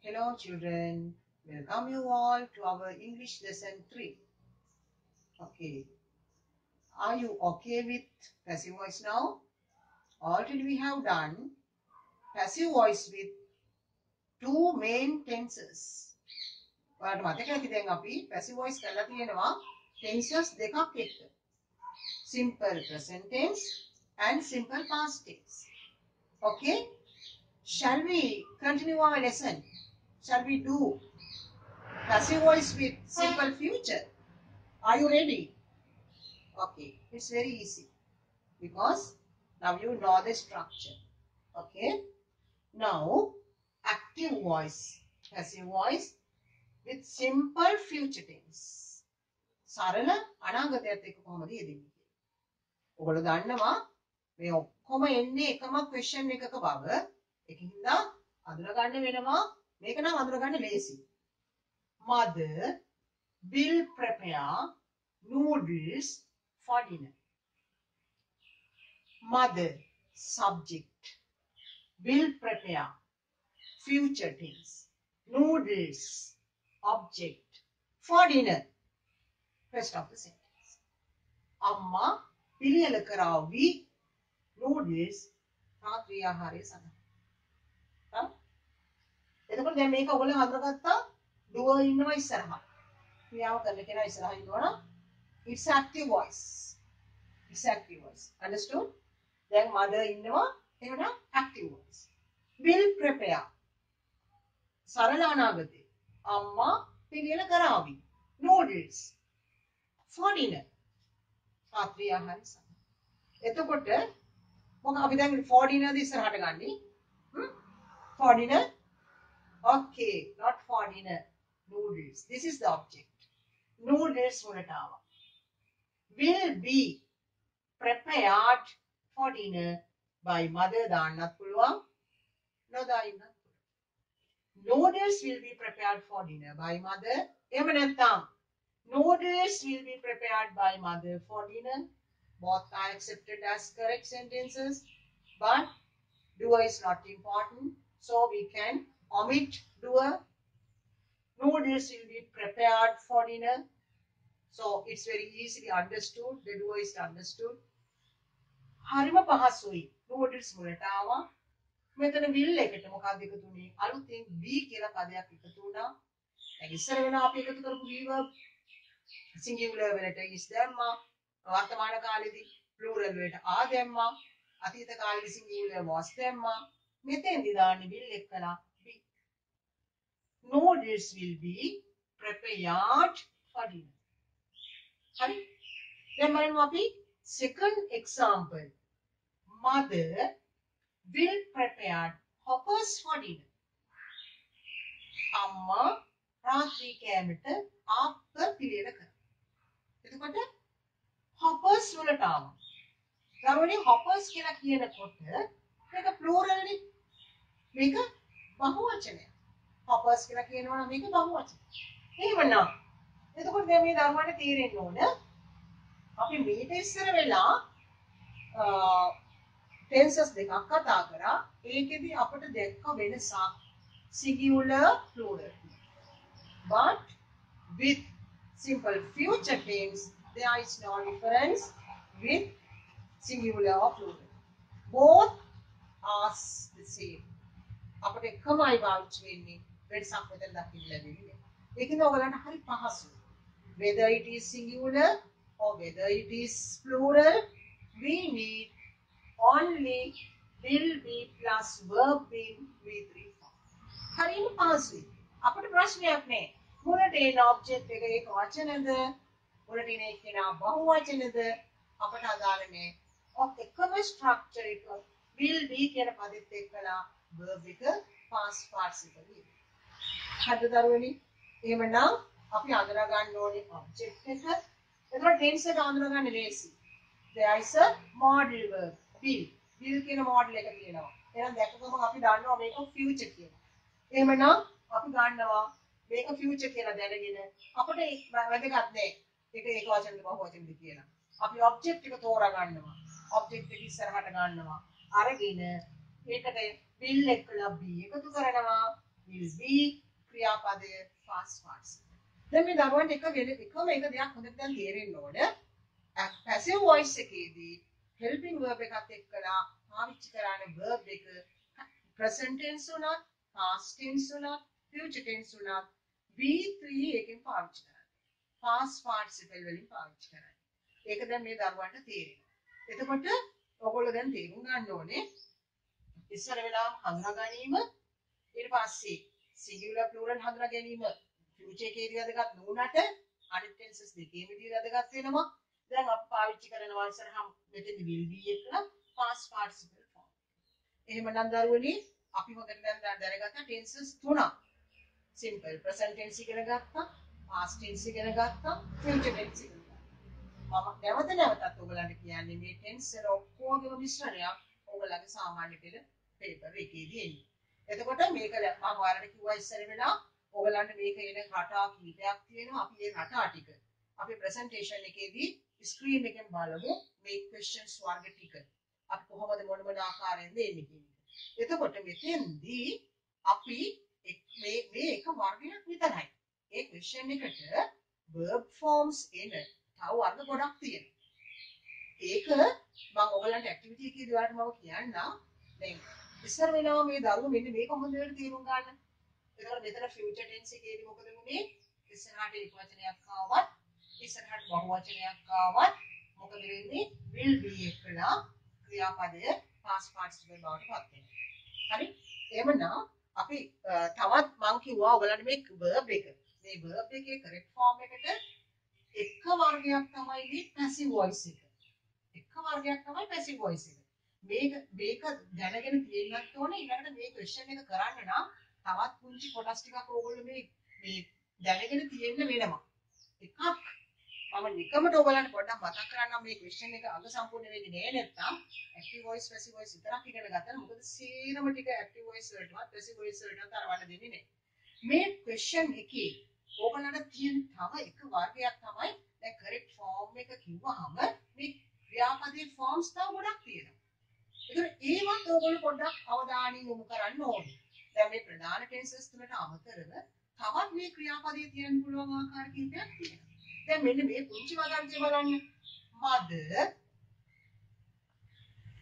Hello children, welcome you all to our English lesson 3. Okay, are you okay with passive voice now? Already we have done passive voice with two main tenses. ඔයාලට මතක ඇති දැන් අපි passive voice කරලා තියෙනවා tenses දෙකක් එක්ක. Simple present tense and simple past tense. Okay? Shall we continue our lesson? Shall we do passive voice with simple future? Are you ready? Okay, it's very easy because now you know the structure. Okay, now active voice, passive voice with simple future tense. සරල අනාගතයත් එක්ක කොහොමද යෙදෙන්නේ කියලා. ඔයගොල්ලෝ දන්නවා මේ ඔක්කොම එන්නේ එකම question එකක බව. ඒකින්ද අඳුර ගන්න වෙනවා. මේක නම් අඳුර ගන්න ලේසි. Mother will prepare noodles for dinner. Mother, subject, will prepare, future tense, noodles, object, for dinner. Rest of the sentence. Amma පිළියෙල කරાવી noodles රාත්‍රී ආහාරය සඳහා. එතකොට දැන් මේක ඔයගොල්ලෝ හඳුනාගත්තා දුව ඉන්නවා ඉස්සරහා. ක්‍රියාව කරන කෙනා ඉස්සරහා ඉන්නවනම් it's active voice. It's active voice. Understood? Then mother ඉන්නවා එහෙනම් active voice. Will prepare. සරල අනාගතේ. අම්මා පිළියෙල කරાવી. Noodles. For dinner. රාත්‍රී ආහාරය සඳහා. එතකොට මොකක් අපි දැන් for dinner ද ඉස්සරහට ගන්නේ? For dinner? Okay, not for dinner. Noodles. This is the object. Noodles වලට ආවා. Will be prepared for dinner by mother දාන්නත් පුළුවන් නොදාන්නත් පුළුවන්. Noodles will be prepared for dinner by mother. එහෙම නැත්නම් noodles will be prepared by mother for dinner. Both are accepted as correct sentences, but doer is not important, so we can omit doer. Noodles will be prepared for dinner. So it's very easily understood. The doer is understood. හරිම පහසුයි. noodles වලට ආවා. මෙතන will එකට මොකක්ද එකතු වුනේ? අලුතෙන් be කියලා පදයක් එකතු වුණා. දැන් ඉස්සර වෙන අපි එකතු කරපු be verb singular වලට is දැම්මා. වර්තමාන කාලෙදී plural වලට are දැම්මා. අතීත කාලෙදී singular was දැම්මා. මෙතෙන්දී දාන්නේ will එක්කලා be. Noodles will be prepared for dinner. Hari? Then බලමු අපි second example. Mother will prepare hoppers for dinner. අම්මා රාත්‍රී කෑමට ආප්ප පිළියෙල කරනවා. එතකොට hoppers වලට ආවා. දරුවනේ hoppers කියලා කියනකොට මේක plural නේ. මේක බහුවචනය. hoppers කියලා කියනවනම් මේක බහුවචන. එහෙමනම් එතකොට දැන් මේ දරුවන්ට තේරෙන්න ඕන අපි මේක ඉස්සර වෙලා tenses දෙකක් කතා කරා. ඒකෙදි අපිට දැක්ක වෙනසක් singular plural. But with simple future tense there is no difference with singular or plural. Both are the same. අපිට එකමයි පාවිච්චි වෙන්නේ. වෙනසක් මෙතන දකින්න ලැබෙන්නේ. ඒකින්ද ඔයගලන්ට හරි පහසුයි. Whether it is singular or whether it is plural, we need only will be plus verb in V3 form. හරිම පහසුයි. අපිට ප්‍රශ්නයක් නෑ. මුලට එන object එක ඒක වචනද? මුලට එන එක නා බහු වචනද? අපට අදාළ නෑ. එකම structure එක will be කියන පදෙත් එක්කලා verb එක past participle එක. හරිද දරුවනි? එහෙමනම් අපි අඳුරා ගන්න ඕනේ object එක. එතකොට tense එක අඳුරා ගන්න ලේසි. There is a modal verb will. will කියන model එක තියෙනවා. එහෙනම් දැක්කම අපි දන්නවා මේක future කියලා. එහෙමනම් අපි ගන්නවා මේක future කියලා දැනගෙන අපිට වැදගත් නෑ. ඒක ඒක වචනද බහුව වචනද කියලා. අපි object එක තෝරා ගන්නවා. object එක ඉස්සරහට ගන්නවා. අරගෙන ඒකට will එක්කලා be එකතු කරනවා. will be ක්‍රියාපදය past participle. දැන් මේ දරුවන්ට එකම එක දෙයක් හොඳට දැන් තේරෙන්න ඕනේ. passive voice එකේදී helping verb එකත් එක්කලා පාවිච්චි කරන verb එක present tense උනත්, past tense උනත්, future tense උනත් V3 එකෙන් පාවිච්චි කරන්නේ. past participle වලින් පාවිච්චි කරන්නේ. ඒක දැන් මේ දරුවන්ට තේරෙනවා. එතකොට ඔයගොල්ලෝ දැන් තේරුම් ගන්න ඕනේ ඉස්සර වෙලාවම හඳුනා ගැනීම ඊට පස්සේ singular plural හඳුනා ගැනීම future එකේදී වැදගත් නුනට අනිත් tenses දෙකේමදී වැදගත් වෙනවා. දැන් අපි පාවිච්චි කරනවා ඉස්සරහම මෙතන will be එක past participle form. එහෙමනම් දරුවනේ අපි හොඳට දැනගත්තා tenses තුනක්. simple present tense ඉගෙන ගත්තා, past tense ඉගෙන ගත්තා, future tense ඉගෙන ගත්තා. මම නැවතත් ඔයගලන්ට කියන්නේ මේ tense වල ඔක්කොගේම මිශ්‍රණයක් ඔයගලගේ සාමාන්‍ය පෙළ paper එකේදී එන්නේ. එතකොට මේක මම ඔයාලට කිව්වා ඉස්සර වෙලා ඔයගලන්ට මේක එන රටා කීපයක් තියෙනවා. අපි මේ රටා ටික අපි presentation එකේදී screen එකෙන් බලමු මේ questions වර්ග ටික. අපි කොහොමද මොන ආකාරයෙන්ද එන්නේ කියන එක. එතකොට මෙතෙන්දී අපි මේ එක වර්ගයක් විතරයි. ඒ question එකට verb forms එන තව වර්ග ගොඩක් තියෙනවා. ඒක මම ඔයගලන්ට activity එකේදී ඔයාලට මම කියන්නම්. දැන් ඉස්සර වෙනවා මේ දරුවෝ මෙන්න මේක හොඳට තේරුම් ගන්න. එතකොට මෙතන future tense එකේදී මොකද වුනේ? ඉස්සරහට එක වචනයක් ආවත් ඉස්සරහට බහු වචනයක් ආවත් මොකද වෙන්නේ? will be එකලා ක්‍රියාපදය past participle බවට පත් වෙනවා. හරි? එහෙමනම් අපි තවත් මම කිව්වා ඔයගලන්ට මේ verb එකේ correct form එකට එක වර්ගයක් තමයි මේ passive voice එක. එක වර්ගයක් තමයි passive voice එක. මේක දැනගෙන තියෙන්නත් ඕනේ. ඊළඟට මේ question එක කරන්න නම් තවත් පුංචි කොටස් ටිකක් ඕගොල්ලෝ මේ දැනගෙන තියෙන්න වෙනවා. එකක් මම නිකමට ඔයගලන්ට පොඩ්ඩක් මතක් කරන්නම් මේ question එක අග සම්පූර්ණ වෙන්නේ නෑ නැත්තම් active voice passive voice විතරක් ඉගෙන ගත්තා. මොකද සීරම ටික active voice වලටවත් passive voice වලටවත් අරවන්න දෙන්නේ නෑ. මේ question එකේ ඔයගලන්ට තියෙන තව එක වර්ගයක් තමයි දැන් correct form එක කිව්වහම මේ ක්‍රියාපදයේ forms තව ගොඩක් තියෙනවා. ඒතර ඒවත් ඔයගොල්ලෝ පොඩ්ඩක් අවධානය යොමු කරන්න ඕනේ. දැන් මේ ප්‍රධාන tenses තුනට අමතරව තවත් මේ ක්‍රියාපදයේ තියෙන පුළුවන් ආකාර කිහිපයක් තියෙනවා. දැන් මෙන්න මේ පුංචි වදන්තිය බලන්න. mother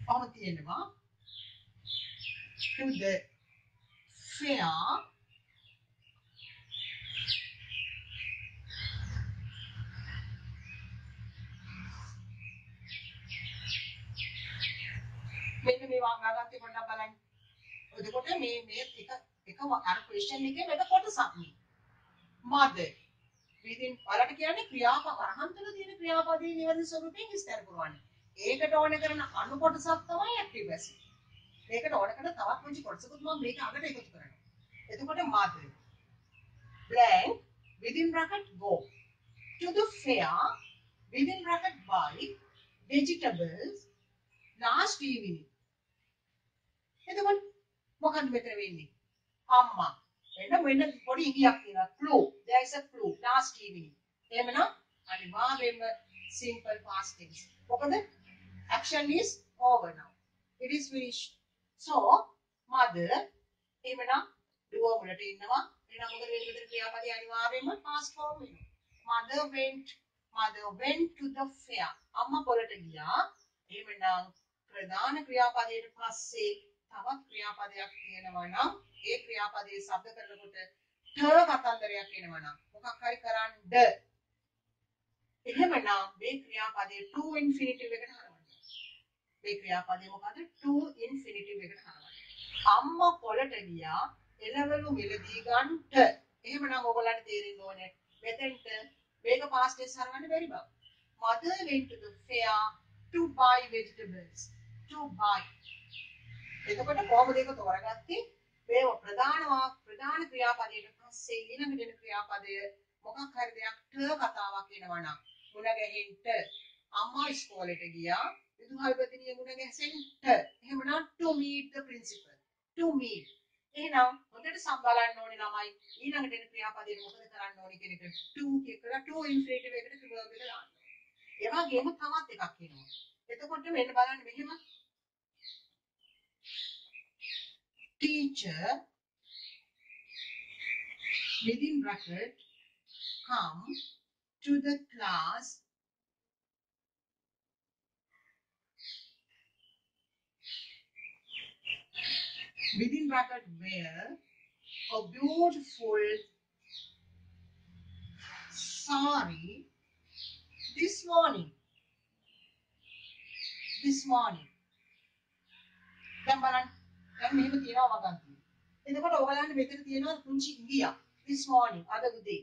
කොහොම තියෙනවා to the fair මෙන්න මේ වදන්තිය පොඩ්ඩක් බලන්න. එතකොට මේ එක අර question එකේ වෙන කොටසක් නේ. mother within ඔයාලට කියන්නේ ක්‍රියාපද අරහන් තුළ තියෙන ක්‍රියාපදයේ නිවැරදි ස්වරූපයෙන් විස්තර කරවන්න. ඒකට ඕන කරන අනු කොටසක් තමයි active passive. මේකට ඕන කරන තවත් පුංචි කොටසකුත් මම මේක අගට එකතු කරනවා. එතකොට mother blank within bracket go to the fair within bracket buy vegetables last evening. එතකොට මොකක්ද මෙතන වෙන්නේ? අම්මා මෙන්න පොඩි ඉඟියක් තියෙනවා. clue. There is a clue. last evening. එහෙමනම් අනිවාර්යයෙන්ම simple past tense. මොකද action is over now. It is finished. So mother එහෙමනම් do වලට ඉන්නවා. එහෙනම් මොකද වෙන්නේ? මෙතන ක්‍රියාපදේ අනිවාර්යයෙන්ම past form වෙනවා. mother went to the fair. අම්මා පොළට ගියා. එහෙමනම් ප්‍රධාන ක්‍රියාපදයට පස්සේ තවත් ක්‍රියාපදයක් තියෙනවා නම් ඒ ක්‍රියාපදයේ શબ્ද කරනකොට ට කතන්දරයක් එනවා නම් මොකක් හරි කරන්න එහෙමනම් මේ ක්‍රියාපදයේ to infinitive එකට හරවන්න. මේ ක්‍රියාපදයේ මොකද to infinitive එකට හරවන්න. අම්මා පොළට ගියා එළවලු මිලදී ගන්නට. එහෙමනම් ඔයගොල්ලන්ට තේරෙන්න ඕනේ මෙතෙන්ට මේක past tense හරවන්න බැරි බව. mother went to the fair to buy vegetables. to buy. එතකොට කොහොමද ඒක තෝරගත්තේ? මේ ප්‍රධාන ක්‍රියාපදයට පස්සේ ඊළඟට එන ක්‍රියාපදය මොකක් හරි දෙයක් ට කතාවක් එනවා නම් මුණ ගැහෙන්න අම්මා ඉස්කෝලේට ගියා විදුහල්පතිනිය මුණ ගැසෙන්න එහෙමනම් to meet the principal to meet එහෙනම් හොඳට සම්බලන්න ඕනේ ළමයි ඊළඟට එන ක්‍රියාපදයට මොකද කරන්න ඕනේ කියන එක to කියලා to infinitive එකට verb එක දාන්න. ඒ වගේම තවත් එකක් එනවා. එතකොට මෙන්න බලන්න මෙහෙම teacher within bracket come to the class within bracket wear a beautiful sari this morning. This morning. දැන් බලන්න. දැන් මෙහෙම තියනවා වගන්තිය. එතකොට ඔයගලන්ට මෙතන තියෙනවා කුංචි ඉන්දියා. This morning. අද උදේ.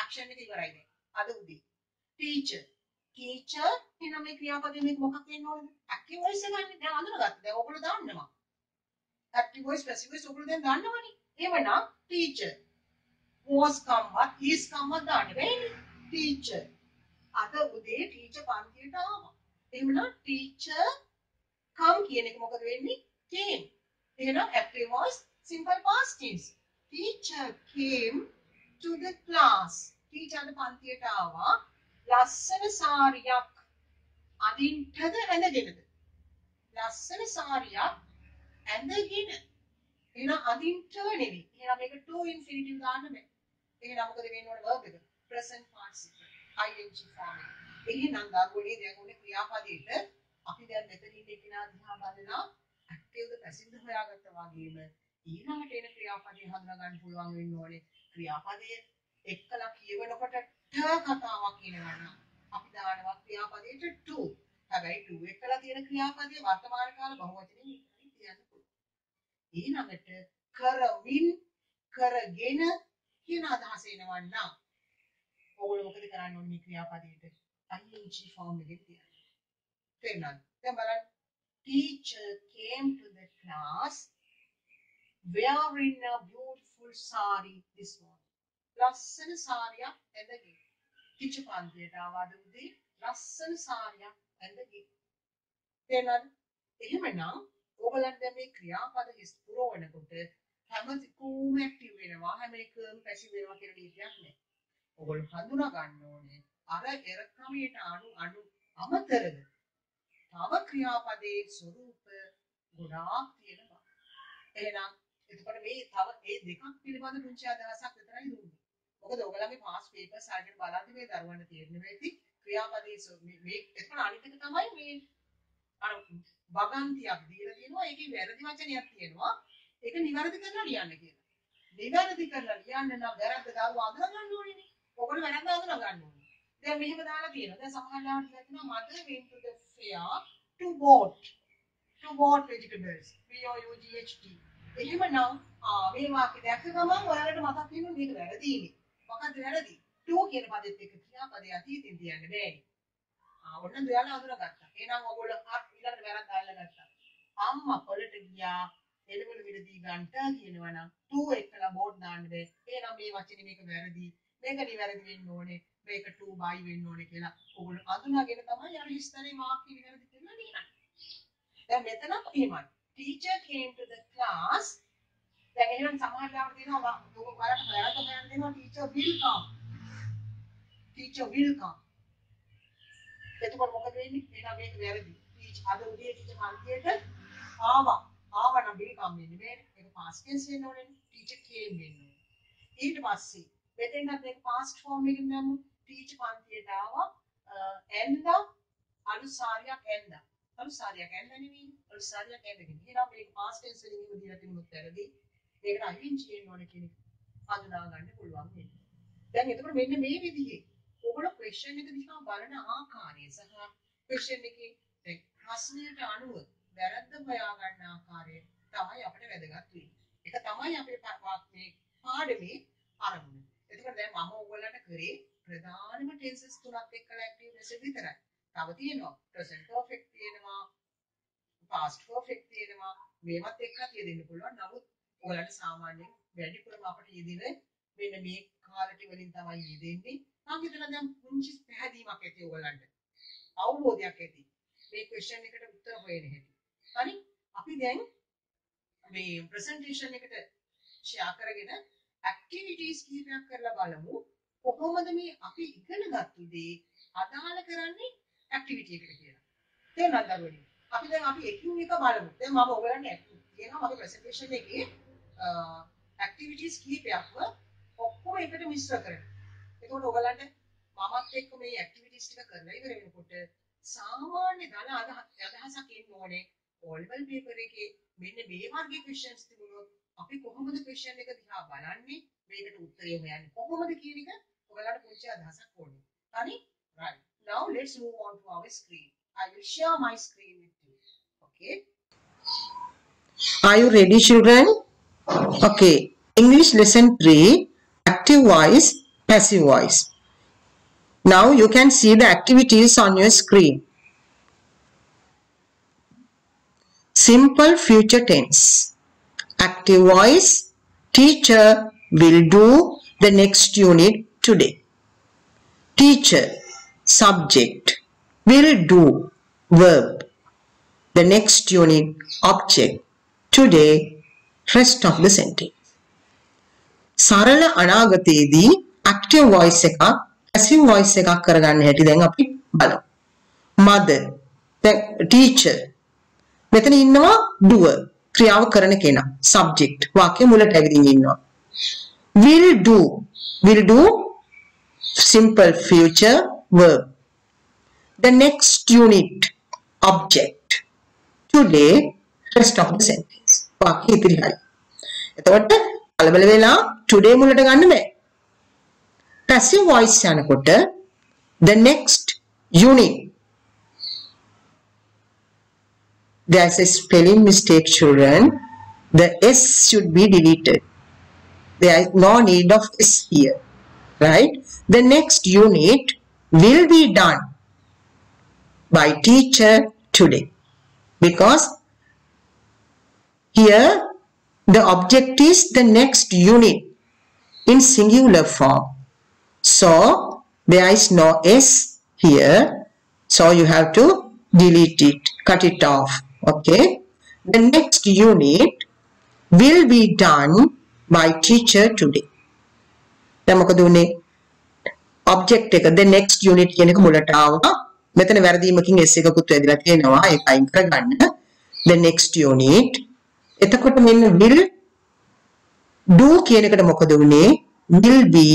action එක ඉවරයි දැන්. අද උදේ. teacher. teacher එන මේ ක්‍රියාපදේ මේක මොකක් වෙන්න ඕනද? active voice එක ගන්න. දැන් අඳුනගත්තා. දැන් ඔයගොල්ලෝ දාන්නවා. active voice passive voice ඔයගොල්ලෝ දැන් දන්නවනේ. එහෙමනම් teacher was කම්මත් is කම්මත් දාන්න බෑනේ. teacher. අද උදේ teacher පන්තියට ආවා. එහෙමනම් teacher come කියන එක මොකද වෙන්නේ? came. එහෙනම් active voice simple past tense. Teacher came to the class. teacher අද පන්තියට ආවා. ලස්සන සාරියක් අදින්ටද ඇඳගෙනද? ලස්සන සාරියක් ඇඳගෙන. එහෙනම් අදින්ට නෙවෙයි. එහෙනම් මේක to infinitive දාන්න බෑ. එහෙනම් මොකද වෙන්න ඕන verb එක? present participle. ing form එක. එහෙනම් ගාගොනේ දැන් උනේ ක්‍රියාපදයට අපි දැන් මෙතන ඉන්න කෙනා දිහා බලලා ඇක්ටිව්ද පැසිව්ද හොයාගත්තා වගේම ඊළඟට එන ක්‍රියාපදේ හඳුනා ගන්න පුළුවන් වෙන්න ඕනේ. ක්‍රියාපදයේ එක්කලා කියවනකොට ට කතාවක් කියනවා නම් අපි දානවා ක්‍රියාපදයට to. හැබැයි to එක්කලා තියෙන ක්‍රියාපදයේ වර්තමාන කාල බහුවචනෙන් විතරයි කියන්න පුළුවන්. ඊළඟට කරමින් කරගෙන කියන අදහස එනවා නම් ඔයගොල්ලෝ මොකද කරන්න ඕනේ මේ ක්‍රියාපදයට? ing form එකේ තියන්න. තේරුණාද? දැන් බලන්න. Teacher came to the class wearing a beautiful sari this morning. ලස්සන සාරියක් ඇඳගෙන. teacher පන්තියට ආවද උදේ ලස්සන සාරියක් ඇඳගෙන. තේරුණාද? එහෙමනම් ඔයගලන්ට දැන් මේ ක්‍රියාපද හිස් පුරවනකොට හැමතිකම ඇක්ටිව් වෙනවා හැම එකම පැසිව් වෙනවා කියන නීතියක් නැහැ. ඔයගොල්ලෝ හඳුනා ගන්න ඕනේ අර එරකමයට අනු අමතරව තව ක්‍රියාපදයේ ස්වරූප ගොඩාක් තියෙනවා. එහෙනම් එතකොට මේ තව ඒ දෙකක් පිළිබඳ පුංචි අදහසක් විතරයි දුන්නේ. මොකද ඔයගලගේ පාස් පේපර්ස් අරගෙන බලද්දි මේ දරුවන්ට තේරෙන්නේ වෙති ක්‍රියාපදයේ මේ එතකොට අනිත් එක තමයි මේ අර වගන්තියක් දීලා තියෙනවා. ඒකේ වැරදි වචනයක් තියෙනවා. ඒක නිවැරදි කරලා ලියන්න කියලා. නිවැරදි කරලා ලියන්න නම් වැරද්ද දරුවා අඳුන ගන්න ඕනේනේ. ඔයගොල්ලෝ වැරද්ද අඳුන ගන්න ඕනේ. දැන් මෙහෙම දාලා තියෙනවා. දැන් සමහර ලාවට කියනවා mother went to the fair to bought vegetables. VOUGHT. එහෙමනම් මේ වාක්‍ය දැක්ක ගමන් ඔයාලට මතක් වෙනවා මේක වැරදිනේ. මොකක්ද වැරදි? to කියන පදෙත් එක්ක ක්‍රියාපදයේ අතීතෙන් තියන්න බෑනේ. ඔන්න ඔයාලා අඳුනගත්තා. එහෙනම් ඔයගොල්ලෝ ඊළඟට වැරද්ද අල්ලගත්තා. අම්මා පොළට ගියා එළවලු මිලදී ගන්නට කියනවනම් to එක්කලා බෝඩ් දාන්න බෑ. එහෙනම් මේ වචනේ මේක වැරදි. මේක නිවැරදි වෙන්න ඕනේ. මේක to by වෙන්න ඕනේ කියලා ඔයගොල්ලෝ අඳුනගෙන තමයි අර හිස්තරේ වාක්‍ය නිවැරදි කරලා ලියන්නේ. දැන් මෙතන එහෙමයි. Teacher came to the class. දැන් එහෙනම් සමහර ලාවට දෙනවා ඔයගොල්ලෝ බලන්න වැරද්ද හොයන්න දෙනවා teacher will come. Teacher will come. එතකොට මොකද වෙන්නේ? එහෙනම් මේක වැරදි. ටීචර් අද උදේ ටීචර් පන්තියට ආවා. ආවනම් will come වෙන්නේ මේ. ඒක past tense වෙන්න ඕනේ. ටීචර් came වෙන්න ඕනේ. ඊට පස්සේ මෙතෙන්වත් මේක past form එකකින් දැම්මු. ටීචර් පන්තියට ආවා. ඇඳා අනුසාරියක් ඇඳා. අනුසාරියක් ඇඳ නෙවෙයි. අනුසාරියක් ඇඳගෙන. එහෙනම් මේක past tense වලින් ඉව දීලා තිබුණොත් වැරදි. මේකට ing වෙන්න ඕනේ කියන එක හඳුනා ගන්න පුළුවන් වෙන්නේ. දැන් එතකොට මෙන්න මේ විදිහේ ඔයගොල්ලෝ ක්වෙස්චන් එක දිහා බලන ආකාරය සහ ක්වෙස්චන් එකේ දැන් ප්‍රශ්නයට අනුව වැරද්ද හොයා ගන්න ආකාරය තමයි අපිට වැදගත් වෙන්නේ. ඒක තමයි අපේ මේ පාඩමේ අරමුණ. එතකොට දැන් මම ඔයගොල්ලන්ට කරේ ප්‍රධානම ටෙන්සස් තුනක් එක්කලා ඇක්ටිව් මෙසේජ් විතරයි. තව තියෙනවා ප්‍රසන්ට් පර්ෆෙක්ට් තියෙනවා, පාස්ට් පර්ෆෙක්ට් තියෙනවා. මේවත් එක්කලා තියෙන්න පුළුවන්. නමුත් ඔයාලට සාමාන්‍යයෙන් වැඩිපුරම අපිට යෙදෙන මෙන්න මේ කාලටි වලින් තමයි යෙදෙන්නේ. මම හිතනවා දැන් පුංචි පැහැදීමක් ඇති ඔයගලන්ට. අවබෝධයක් ඇති. මේ ක්වෙස්චන් එකට උත්තර හොයන හැටි. හරි? අපි දැන් මේ ප්‍රසන්ටේෂන් එකට ෂෙයා කරගෙන ඇක්ටිවිටීස් කීපයක් කරලා බලමු. කොහොමද මේ අපි ඉගෙන ගත්ත දේ අදාළ කරන්නේ ඇක්ටිවිටි එකට කියලා. තේරුණාද දරුවනි? අපි දැන් එකින් එක බලමු. දැන් මම ඔයගලන්ට කියනවා මගේ ප්‍රසන්ටේෂන් එකේ ඇක්ටිවිටීස් කීපයක්ම ඔක්කොම එකට මිශ්‍ර කරනවා. එතකොට ඔයගලන්ට මමත් එක්ක මේ ඇක්ටිවිටිස් ටික කරලා ඉවර වෙනකොට සාමාන්‍ය ධන අදහසක් එන්න ඕනේ. ඕල්බල් පේපර් එකේ මෙන්න මේ වගේ ක්වෙස්චන්ස් තිබුණොත් අපි කොහොමද ක්වෙස්චන් එක දිහා බලන්නේ? මේකට උත්තරය හොයන්නේ කොහොමද කියන එක ඔයගලන්ට පුංචි අදහසක් ඕනේ. හරි? Right. Now let's move on to our screen. I will share my screen with you. Okay? Are you ready, children? Okay. English lesson 3, active voice, passive voice. Now you can see the activities on your screen. Simple future tense. Active voice, teacher will do the next unit today. Teacher, subject, will do, verb. The next unit, object, today, rest of the sentence. සරල අනාගතයේදී active voice එකක් passive voice එකක් කරගන්න හැටි දැන් අපි බලමු. mother, teacher, මෙතන ඉන්නවා doer, ක්‍රියාව කරන කෙනා, subject, වාක්‍ය මුලට ඇවිදින් ඉන්නවා. will do simple future verb. The next unit, object, today, rest of the sentence. වාක්‍ය ඉතිරියි. එතකොට කලබල වෙලා today මුලට ගන්න බෑ. passive voice යනකොට the next unit. There is a spelling mistake, children. The S should be deleted. There is no need of S here. Right? The next unit will be done by teacher today. Because here the object is the next unit in singular form. So there is no S here. So you have to delete it, cut it off. Okay. The next unit will be done by teacher today. දැන් මොකද උනේ? object එක the next unit කියන එක මුලට ආවා. මෙතන වැරදීමකින් S එකකුත් වැදිලා තියෙනවා. ඒක අයින් කරගන්න. The next unit. එතකොට මෙන්න will do කියන එකට මොකද උනේ? will be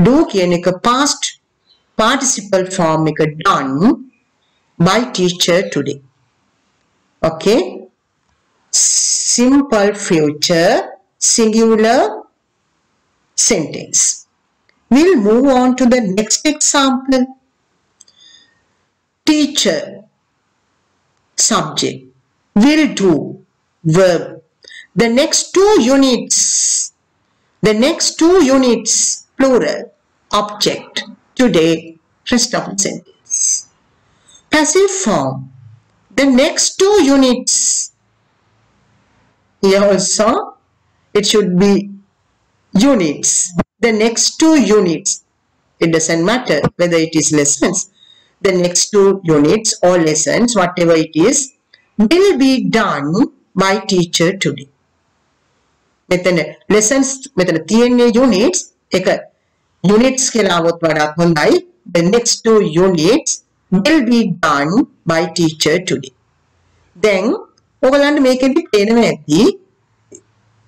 do කියන එක past participle form එක done by teacher today. Okay. Simple future singular sentence. We'll move on to the next example. Teacher, subject, will do, verb. The next two units, plural, object, today, rest of the sentence. Passive form, the next two units. Here also, it should be units. The next two units. It doesn't matter whether it is lessons. The next two units or lessons, whatever it is, will be done by teacher today. මෙතන lessons මෙතන තියෙන්නේ units එක units කියලා આવොත් වඩාත් හොඳයි. The next two units will be done by teacher today. Then ඔයගලන්ට මේකෙදි පේනවා ඇති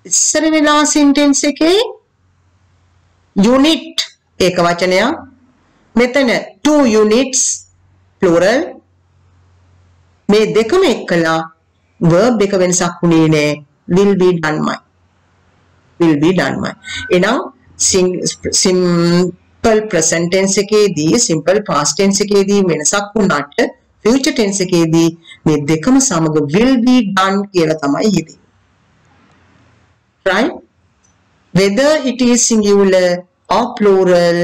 ඉස්සර වෙලා sentence එකේ unit ඒක වචනයක්. මෙතන two units plural. මේ දෙකම එක්කලා verb එක වෙනසක් වුණේ නෑ. will be done by. Will be done by. එහෙනම් simple present tense එකේදී simple past tense එකේදී වෙනසක් වුණාට future tense එකේදී මේ දෙකම සමග will be done කියලා තමයි හිතෙන්නේ. Right? Whether it is singular or plural,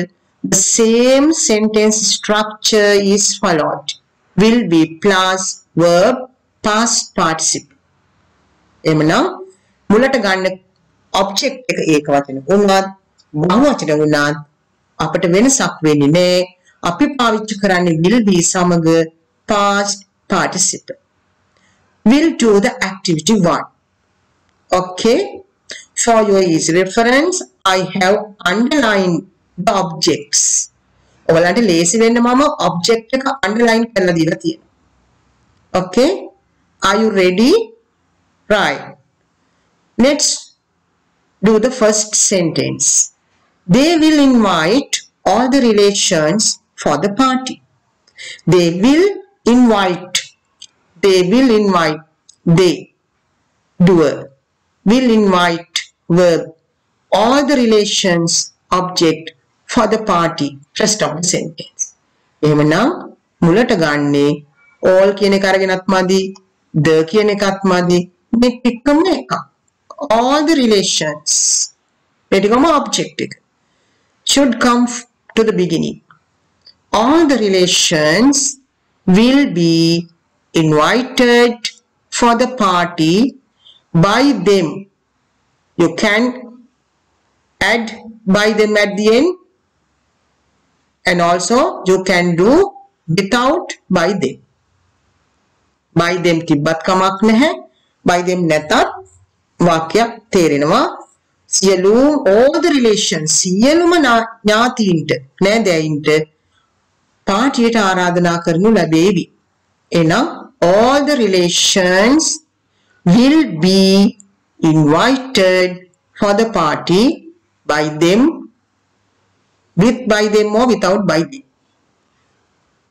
the same sentence structure is followed. Will be plus verb past participle. එමනම් මුලට ගන්න object එක ඒක වචන වුණත් බහුවචන වුණත් අපිට වෙනසක් වෙන්නේ නැහැ. අපි පාවිච්චි කරන්නේ will be සමග past participle. Will do the activity 1. Okay. For your easy reference, I have underlined the objects. ඔයාලට ලේසි වෙන්න මම object එක underline කරලා දීලා තියෙනවා. Okay? Are you ready? Right. Let's do the first sentence. They will invite all the relations for the party. They will invite. They will invite. They, doer, will invite, verb, all the relations, object, for the party. Rest of the sentence. එහෙමනම් මුලට ගන්නේ all කියන එක අරගෙනත් මදි, the කියන එකත් මදි. මේ ටිකම එකක්. All the relations. ඒකම object එක. Should come to the beginning. All the relations will be invited for the party by them. You can add by them at the end, and also you can do without by them. By them තිබ්බත් කමක් නැහැ. By them නැතත් වාක්‍යයක් තේරෙනවා. සියලුම all the relations සියලුම ඥාතීන්ට නෑදෑයින්ට පාටියට ආරාධනා කරනු ලැබේවි. එහෙනම් all the relations will be invited for the party by them, with by them or without by them.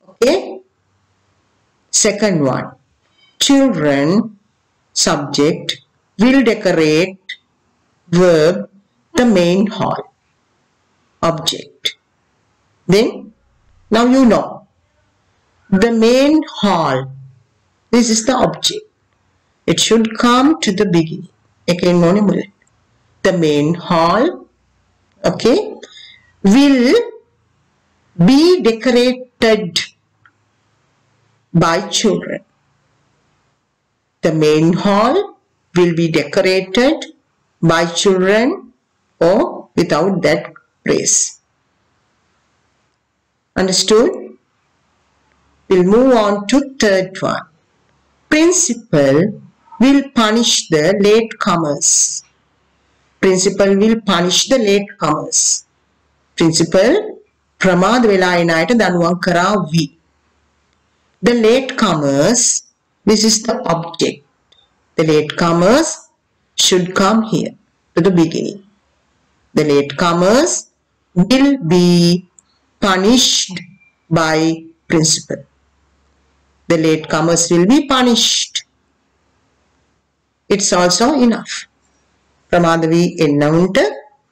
Okay. Second one. Children, subject, will decorate, verb, the main hall. Object. Then, now you know. The main hall. This is the object. It should come to the beginning. The main hall, okay, will be decorated by children. The main hall will be decorated by children or without that phrase. Understood? We'll move on to third one. Principal will punish the latecomers. Principal will punish the latecomers. Principal ප්‍රමාද වෙලා එන අයට දඬුවම් කරાવી. The latecomers, this is the object. The latecomers should come here to the beginning. The latecomers will be punished by principal. The latecomers will be punished. It's also enough. ප්‍රමාද වී එන්නවුන්ට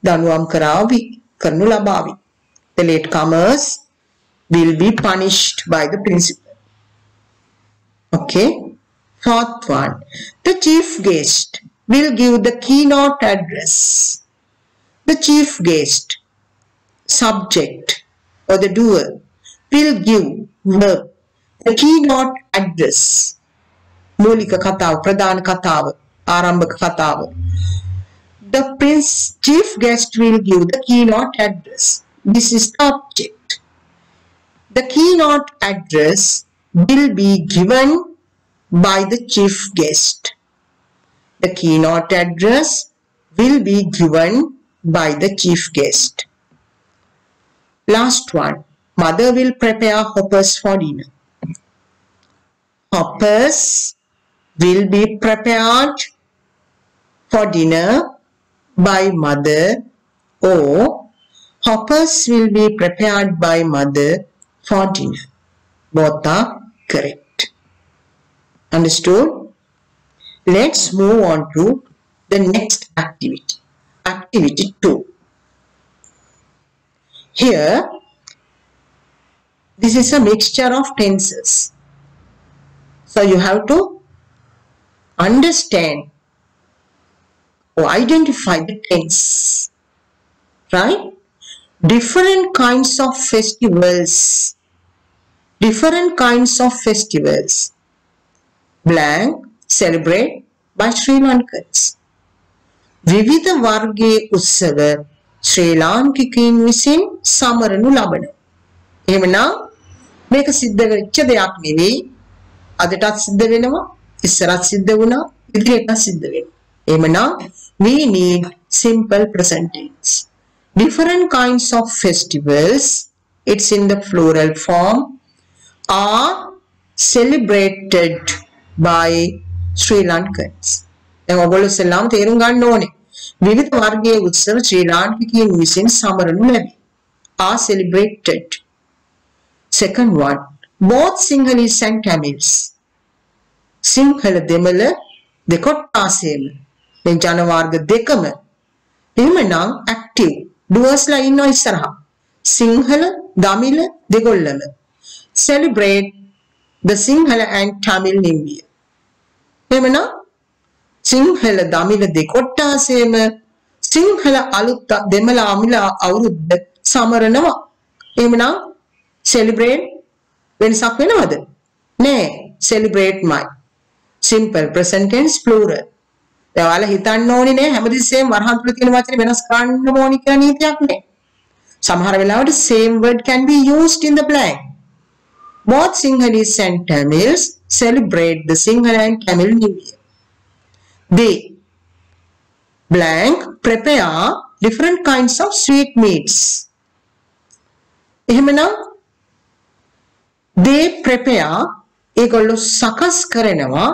දඬුවම් කරાવી, කරනු ලබාවි. The latecomers will be punished by the principal. Okay. Fourth one. The chief guest will give the keynote address. The chief guest, subject or the doer, will give verb, the keynote address. මූලික කතාව, ප්‍රධාන කතාව, ආරම්භක කතාව. The chief guest will give the keynote address. This is the object. The keynote address will be given by the chief guest. The keynote address will be given by the chief guest. Last one. Mother will prepare hoppers for dinner. Hoppers will be prepared for dinner by mother, or hoppers will be prepared by mother for dinner. Both are correct. Understood? Let's move on to the next activity. Activity 2. Here, this is a mixture of tenses. So you have to understand or identify the tense. Right? Different kinds of festivals. Different kinds of festivals. Blank celebrate by Sri Lankans. විවිධ වර්ගයේ උත්සව ශ්‍රී ලාංකිකයින් විසින් සමරනු ලබන. එහෙමනම් මේක සිද්ධ වෙච්ච දෙයක් නෙවෙයි. අදටත් සිද්ධ වෙනවා, ඉස්සරහත් සිද්ධ වුණා, ඉදිරියටත් සිද්ධ වෙනවා. එහෙමනම් we need simple present tense. Different kinds of festivals, it's in the plural form, are celebrated by Sri Lankans. දැන් ඔයගොල්ලෝ ඉස්සෙල්ලාම තේරුම් ගන්න ඕනේ. විවිධ වර්ගයේ උත්සව ශ්‍රී ලාංකිකයන් විසින් සමරනු ලැබේ. Are celebrated. Second one, both Sinhalese and Tamils. Sinhala දෙමළ දෙකොට්ටාසේම මේ ජන වර්ග දෙකම එහෙමනම් active doers ලා ඉන්නවා ඉස්සරහා. සිංහල දමිළ දෙගොල්ලම celebrate the Sinhala and Tamil New Year. එහෙමනම් සිංහල දමිළ දෙකොට්ටාසේම සිංහල අලුත් දෙමළ අමිල අවුරුද්ද සමරනවා. එහෙමනම් celebrate වෙනසක් වෙනවද? නෑ. celebrate my simple present tense plural. ඔයාලා හිතන්න ඕනේ නේ හැමදෙස්සෙම වරහන් තුල තියෙන වචනේ වෙනස් කරන්න ඕනි කියලා නීතියක් නෑ. සමහර වෙලාවට same word can be used in the blank. Both Sinhalese and Tamils celebrate the Sinhala and Tamil New Year. They blank prepare different kinds of sweet meats. එහෙමනම් they prepare ඒගොල්ලෝ සකස් කරනවා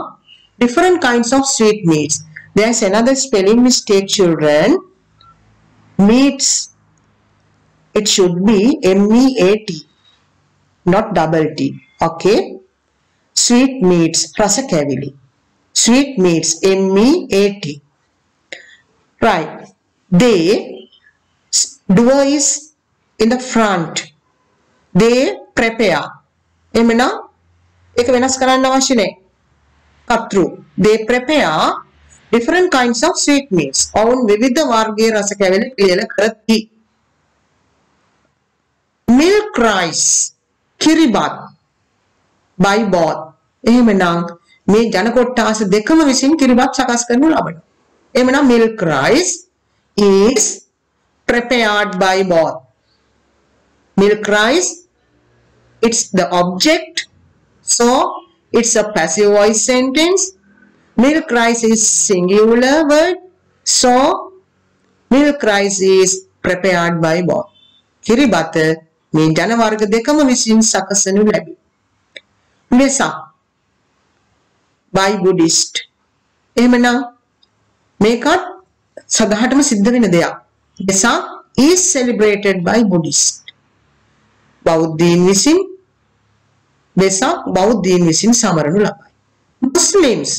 different kinds of sweet meats. There's another spelling mistake, children. Meats, it should be M-E-A-T, not double T. Okay? Sweet meats, rasa kavili. Sweet meats, M-E-A-T. Right. They, doer is in the front. They prepare. Emena, එක වෙනස් කරන්න අවශ්‍ය නැහැ. කතෘ. They prepare different kinds of sweet meats. ඔවුන් විවිධ වර්ගයේ රස කැවිලි පිළියෙල කරති. Milk rice, kiribath, by both. එහෙමනම් මේ ජන කොට්ටාස දෙකම විසින් කිරිබත් සකස් කරනු ලබනවා. එහෙමනම් milk rice is prepared by both. Milk rice, it's the object. So, it's a passive voice sentence. Milk rice is singular word. So, milk rice is prepared by both. Kiribata මේ ජන වර්ග දෙකම විසින් සකසනු ලැබේ. Vesak by Buddhist. එහෙමනම් මේකත් සදාටම සිද්ධ වෙන දෙයක්. Vesak is celebrated by Buddhist. බෞද්ධයින් විසින් වෙසක් බෞද්ධයින් විසින් සමරනු ලබයි. Muslims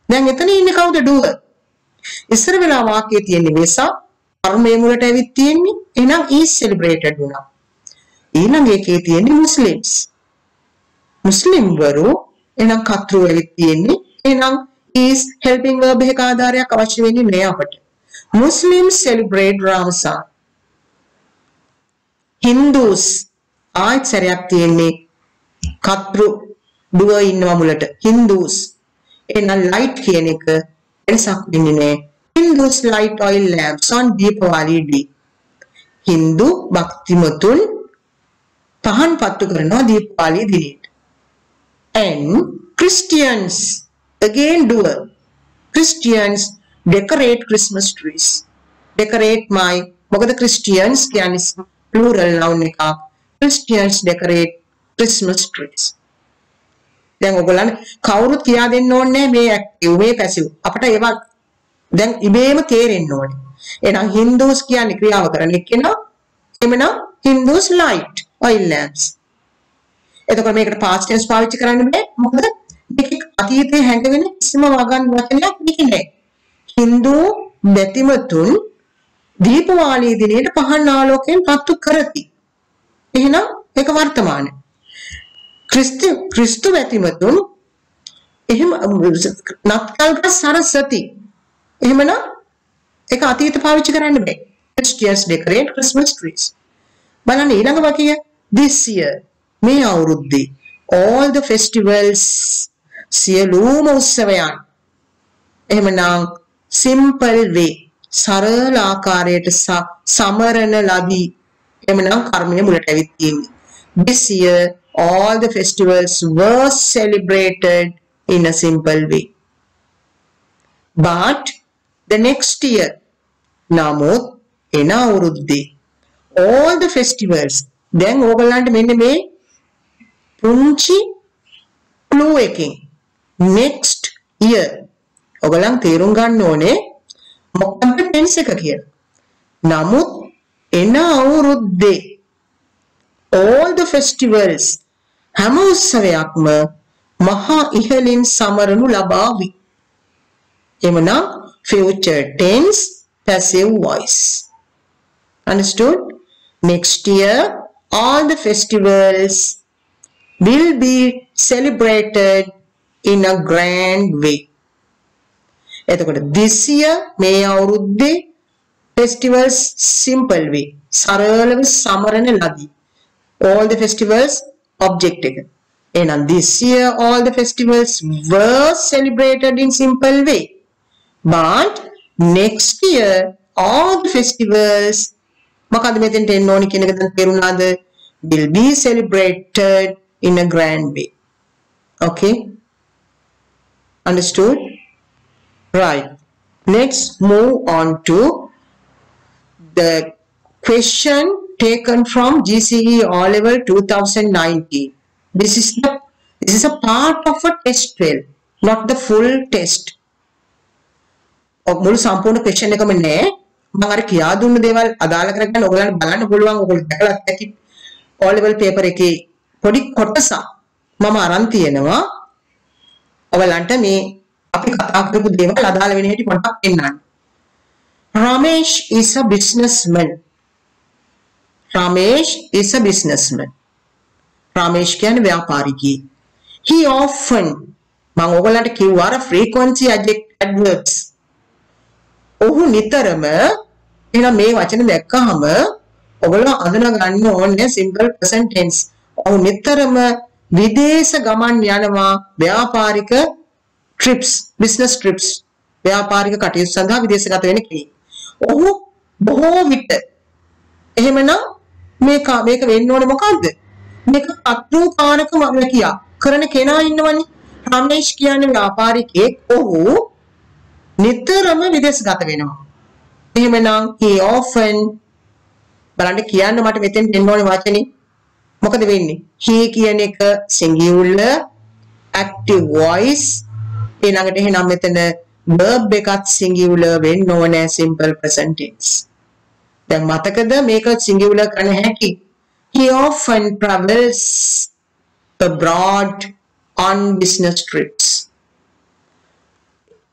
දැන් එතන ඉන්නේ කවුද doer? ඉස්සර වෙලා වාක්‍යයේ තියෙන්නේ වෙසක් කර්මයේ මුලට ඇවිත් තියෙන්නේ. එහෙනම් is celebrated වුණා. ඊළඟ එකේ තියෙන්නේ Muslims. මුස්ලිම් වරු එහෙනම් කතෘ ඇවිත් තියෙන්නේ. එහෙනම් is helping verb එකක ආධාරයක් අවශ්‍ය වෙන්නේ නෑ අපට. Muslims celebrate Ramazan. Hindus ආයෙත් සැරයක් තියෙන්නේ කතෘ දුව ඉන්නවා මුලට. Hindus එහෙනම් light කියන එක වෙනසක් වෙන්නේ නෑ. Hindus light oil lamps on Deepavali day. Hindu භක්තිමතුන් පහන් පත්තු කරනවා දීපාවලි දිනේට. And Christians again doer. Christians decorate Christmas trees. Decorate my මොකද Christians කියන්නේ plural noun එකක්. Christians decorate Christmas trees. දැන් ඔයගොල්ලන් කවුරුත් කියා දෙන්න ඕනේ මේ ඇක්ටිව් මේ පැසිව්. අපිට ඒවා දැන් ඉබේම තේරෙන්න ඕනේ. එහෙනම් Hindus කියන්නේ ක්‍රියාව කරන එක්කෙනා. එමනම් Hindus light oil lamps. එතකොට මේකට past tense පාවිච්චි කරන්න බෑ. මොකද මේක අතීතයේ හැඟෙන කිසිම වගන් වචනයක් නෙකේ. Hindu බැතිමතුන් දීපවාලී දිනේට පහන් ආලෝකයෙන් පත්තු කරති. එහෙනම් ඒක වර්තමානයි. ක්‍රිස්තු බැතිමතුන් එහෙම නත්කල්ක සරසති. එහෙමනම් ඒක අතීත පාවිච්චි කරන්න බෑ. Christians decorate Christmas trees. බලන්න ඊළඟ වාක්‍යය this year මේ අවුරුද්දේ all the festivals සියලුම උත්සවයන් එහෙමනම් simple way සරල ආකාරයට සමරන ලදී. එහෙමනම් කර්මයේ මුලට ඇවිත් තියෙන්නේ. This year all the festivals were celebrated in a simple way. But the next year නමුත් එන අවුරුද්දේ all the festivals දැන් ඕගොල්ලන්ට මෙන්න මේ පුංචි clue එකකින් next year ඕගොල්ලන් තේරුම් ගන්න ඕනේ මොකක්ද tense එක කියලා. නමුත් එන අවුරුද්දේ all the festivals හැම උත්සවයක්ම මහා ඉහළින් සමරනු ලබාවි. එමනම් future tense passive voice. Understood? Next year all the festivals will be celebrated in a grand way. එතකොට this year මේ අවුරුද්දේ festivals simple way සරලව සමරන ලදී. All the festivals object එක. එහෙනම් this year all the festivals were celebrated in simple way. But next year all the festivals මොකද මෙතෙන්ට එන්න ඕනි කියන එක දැන් තේරුණාද? will be celebrated in a grand way. Okay? Understood? Right. Let's move on to the question taken from GCE O-Level 2019. This is a part of a test 12, not the full test. මුළු සම්පූර්ණ question එකම නෑ. මම අර කියා දුන්න දේවල් අදාළ කරගෙන ඔයගලන්ට බලන්න පුළුවන්. ඔයගොල්ලෝ දැකලා ඇති O-Level paper එකේ පොඩි කොටසක් මම අරන් තියෙනවා. ඔයගලන්ට මේ අපි කතා කරපු දේවල් අදාළ වෙන හැටි පොඩ්ඩක් පෙන්නන්න. Ramesh is a businessman. Ramesh is a businessman. Ramesh කියන්නේ ව්‍යාපාරිකයෙක්. He often මම ඔයගලන්ට කිව්වා අර frequency adverbs. ඔහු නිතරම එහෙනම් මේ වචන දැක්කහම ඔයගොල්ලෝ අඳුන ගන්න ඕනේ simple present tense. ඔහු නිතරම විදේශ ගමන් යනවා ව්‍යාපාරික trips, business trips. ව්‍යාපාරික කටයුතු සඳහා විදේශගත වෙන කෙනෙක්. ඔහු බොහෝ විට එහෙමනම් මේක වෙන්න ඕනේ මොකද්ද? මේක අත්තු කාරක කියා කරන කෙනා ඉන්නවනේ. රමේෂ් කියන්නේ ව්‍යාපාරිකයෙක්. ඔහු නිතරම විදේශගත වෙනවා. එහෙමනම් he often බලන්න කියන්න මට මෙතෙන් දෙන්න ඕනේ වචනේ. මොකද වෙන්නේ? he කියන එක singular active voice ඊළඟට එහෙනම් මෙතන verb එකත් singular වෙන්න ඕනේ simple present tense. දැන් මතකද මේක singular කරන හැටි? He often travels abroad on business trips.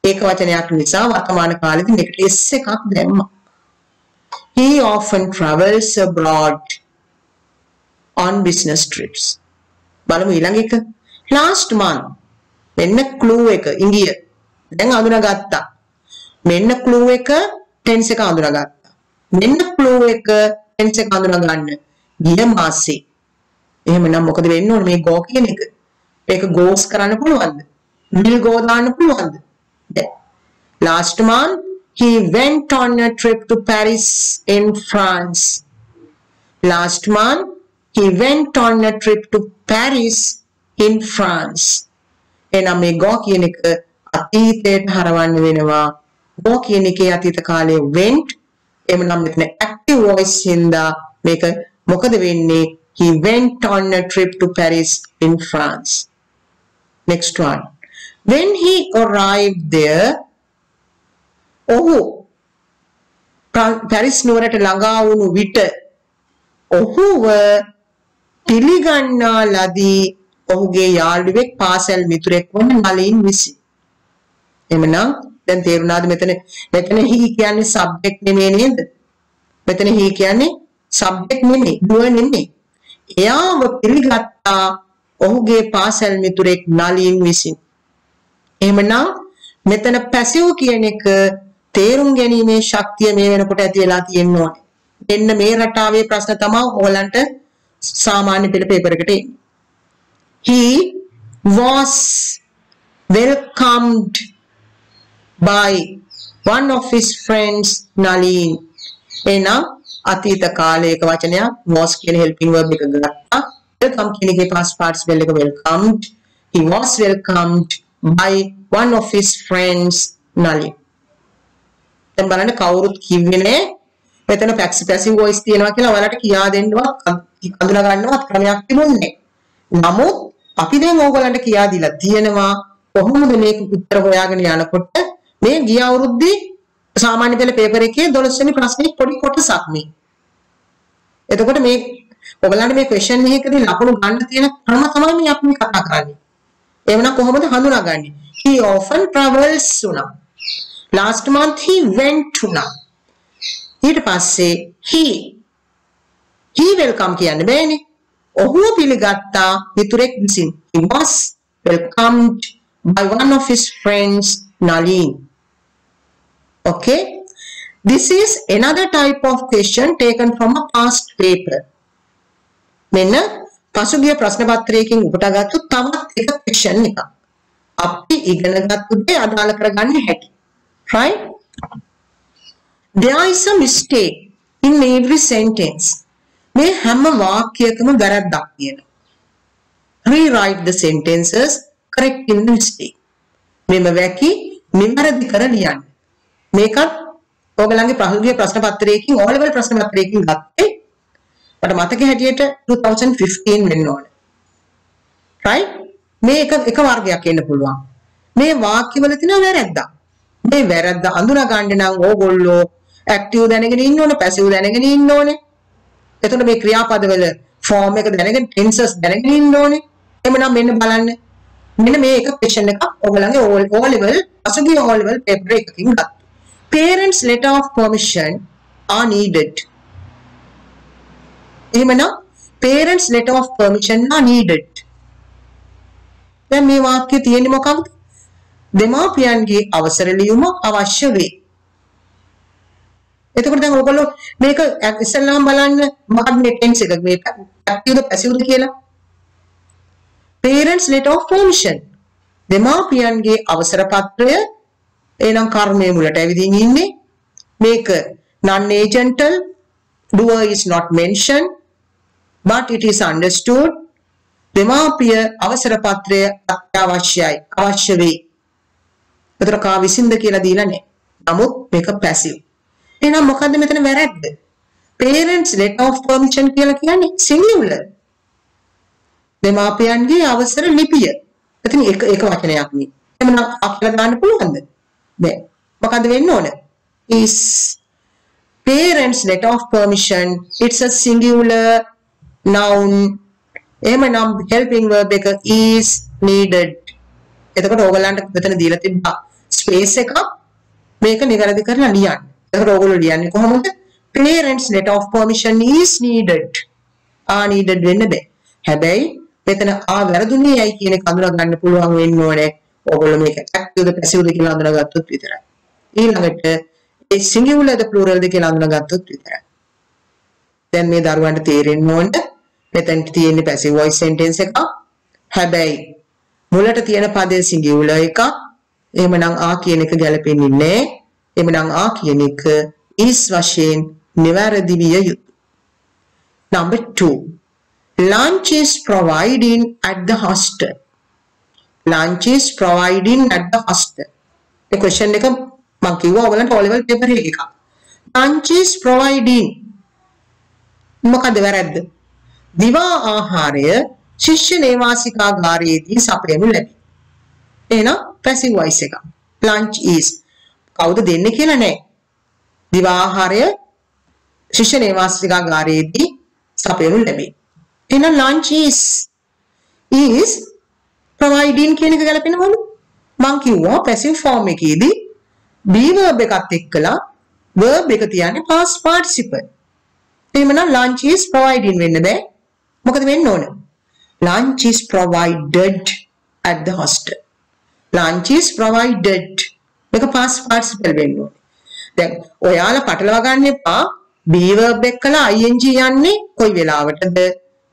ඒක වචනයක් නිසා වර්තමාන කාලෙදී මේකට s එකක් දැම්මා. He often travels abroad on business trips. බලමු ඊළඟ එක. Last month මෙන්න clue එක ඉංගිය. දැන් අඳුනගත්තා. මෙන්න clue එක tense එක අඳුනගත්තා. මෙන්න clue එක tense එක අඳුන ගන්න. ගිය මාසේ. එහෙමනම් මොකද වෙන්න ඕනේ මේ go කියන එක? මේක goes කරන්න පුළුවන්ද? will go දාන්න පුළුවන්ද? Last month he went on a trip to Paris in France. Last month he went on a trip to Paris in France. එනම් මේ go කියන එක අතීතයට හරවන්න වෙනවා. go කියන එකේ අතීත කාලයේ went එමනම් මෙතන active voice හින්දා මේක මොකද වෙන්නේ? He went on a trip to Paris in France. Next one. When he arrived there, ඔහු පැරිස් නුවරට ළඟා වුණු විට ඔහුව පිළිගන්නා ලදී ඔහුගේ යාළුවෙක් පාසල් මිතුරෙක් වන නලින් විසින්. එමනම් දැන් තේරුණාද මෙතන he කියන්නේ subject නෙමෙයි නේද? මෙතන he කියන්නේ subject නෙමෙයි, doer නෙමෙයි. එයාව පිළිගත්තා ඔහුගේ පාසල් මිතුරෙක් නලින් විසින්. එහෙමනම් මෙතන passive කියන එක තේරුම් ගැනීමේ ශක්තිය මේ වෙනකොට ඇති වෙලා තියෙන්න ඕනේ. මෙන්න මේ රටාවේ ප්‍රශ්න තමයි ඔයගලන්ට සාමාන්‍ය පෙළ පේපර් එකට එන්නේ. He was welcomed by one of his friends Nalin. එනම් අතීත කාලයක වචනයක් was කියන helping verb එක ගත්තා. welcome කියන එකේ past participle එක welcomed. He was welcomed by one of his friends Nalin. දැන් බලන්න කවුරුත් කිව්වේ නෑ මෙතන passive voice තියෙනවා කියලා ඔයාලට කියා දෙන්නවත් අඳුනා ගන්නවත් ක්‍රමයක් තිබුණේ නෑ. නමුත් අපි දැන් ඕගොල්ලන්ට කියා දීලා තියෙනවා කොහොමද මේක උත්තර හොයාගෙන යනකොට මේ ගිය අවුරුද්දේ සාමාන්‍ය පෙළ පේපර් එකේ 12 වෙනි ප්‍රශ්නේ පොඩි කොටසක් මේ. එතකොට මේ ඔයගලන්ට මේ ක්වෙස්චන් එකකදී ලකුණු ගන්න තියෙන ක්‍රම තමයි මේ අපි කතා කරන්නේ. එවනම් කොහොමද හඳුනාගන්නේ? He often travels උනා. Last month he went උනා. ඊට පස්සේ he welcome කියන්නේ බෑනේ. ඔහුව පිළිගත්තා මිතුරෙක් විසින්. He was welcomed by one of his friends, Nalin. Okay, this is another type of question taken from a past paper. මෙන්න පසුගිය ප්‍රශ්න පත්‍රයකින් උපුටාගත්තු තවත් එක question එකක්. අපි ඉගෙනගත්තු දේ අදාළ කරගන්න හැටි. Right? There is a mistake in every sentence. මේ හැම වාක්‍යයකම වැරද්දක් තියෙනවා. Rewrite the sentences correcting the mistake. මෙම වැකි නිවැරදි කර ලියන්න. මේකත් ඔයගලන්ගේ පහුගිය ප්‍රශ්න පත්‍රයකින් O level ප්‍රශ්න පත්‍රයකින් ගත්තේ. මට මතක හැටියට 2015 වෙන්න ඕනේ. right? මේ එක වර්ගයක් එන්න පුළුවන්. මේ වාක්‍යවල තියෙන වැරද්ද. මේ වැරද්ද අඳුනා ගන්න නම් ඕගොල්ලෝ active දැනගෙන ඉන්න ඕනේ, passive දැනගෙන ඉන්න ඕනේ. එතකොට මේ ක්‍රියාපදවල form එක දැනගෙන tenses දැනගෙන ඉන්න ඕනේ. එhmenan මෙන්න බලන්න. මෙන්න මේ එක question එකක් ඔයගලගේ O level පසුගිය O level paper එකකින් ගත්තා. Parents' letter of permission are needed. එහෙමනම් parents' letter of permission are needed. දැන් මේ වාක්‍යය තියෙන්නේ මොකක්ද? දෙමාපියන්ගේ අවසර ලියුම අවශ්‍ය වේ. එතකොට දැන් ඔයගොල්ලෝ මේක ඉස්සෙල්ලාම බලන්න මොකක්ද මේ tense එක මේ active ද passive ද කියලා. Parents' letter of permission. දෙමාපියන්ගේ අවසර පත්‍රය එනම් කර්මයේ මුලට ඇවිදින් ඉන්නේ. මේක non-agental, doer is not mentioned, but it is understood. දෙමාපිය අවසර පත්‍රය අත්‍යවශ්‍යයි, අවශ්‍ය වේ. ඒතර කා විසින්ද කියලා දීලා නැහැ. නමුත් මේක passive. එහෙනම් මොකද්ද මෙතන වැරද්ද? Parents letter of permission කියලා කියන්නේ singular. දෙමාපියන්ගේ අවසර ලිපිය. එතන එක වචනයක් නේ. එමනම් අපිට ගන්න පුළුවන්ද? බෑ. මොකද්ද වෙන්න ඕන? Is parents letter of permission, it's a singular noun. එමනම් helping verb එක is needed. එතකොට ඕගලන්ට මෙතන දීලා තිබ්බා ස්පේස් එකක්. මේක නිවැරදි කරලා ලියන්න. එතකොට ඕගොල්ලෝ ලියන්නේ කොහොමද? Parents letter of permission is needed. needed වෙන්න බෑ. හැබැයි මෙතන වැරදුනේ ඇයි කියන එක අඳුනා ගන්න පුළුවන් වෙන්න ඕනේ. ඕගොල්ලෝ මේක active ද passive ද කියලා අඳුනාගත්තොත් විතරයි. ඊළඟට ඒ singular ද plural ද කියලා අඳුනාගත්තොත් විතරයි. දැන් මේ දරුවන්ට තේරෙන්න ඕන මෙතන තියෙන passive voice sentence එකක්. හැබැයි මුලට තියෙන පදයේ singular එකක්. එහෙමනම් කියන එක ගැලපෙන්නේ නැහැ. එහෙමනම් කියන එක is වශයෙන් නිවැරදි විය යුතුයි. Number 2. Lunch is provided at the hostel. Lunch is provided at the hostel. The question එක මම කිව්වා ඔයගලන්ට O level paper එකක. Lunch is provided. මොකද වැරද්ද? දිවා ආහාරය ශිෂ්‍ය නේවාසිකාගාරයේදී සපයනු ලැබේ. එහෙනම් passive voice එක. Lunch is කවුද දෙන්නේ කියලා නැහැ. දිවා ආහාරය ශිෂ්‍ය නේවාසිකාගාරයේදී සපයනු ලැබේ. එහෙනම් lunch is providing කියන එක ගැලපෙනවලු. මම කිව්වා passive form එකේදී be verb එකත් එක්කලා verb එක තියන්නේ past participle. එහෙමනම් lunch is providing වෙන්න බෑ. මොකද වෙන්න ඕන? Lunch is provided at the hostel. Lunch is provided. මේක past participle වෙන්න ඕනේ. දැන් ඔයාලා පටලවා ගන්න එපා. be verb එක්කලා ing යන්නේ කොයි වෙලාවටද?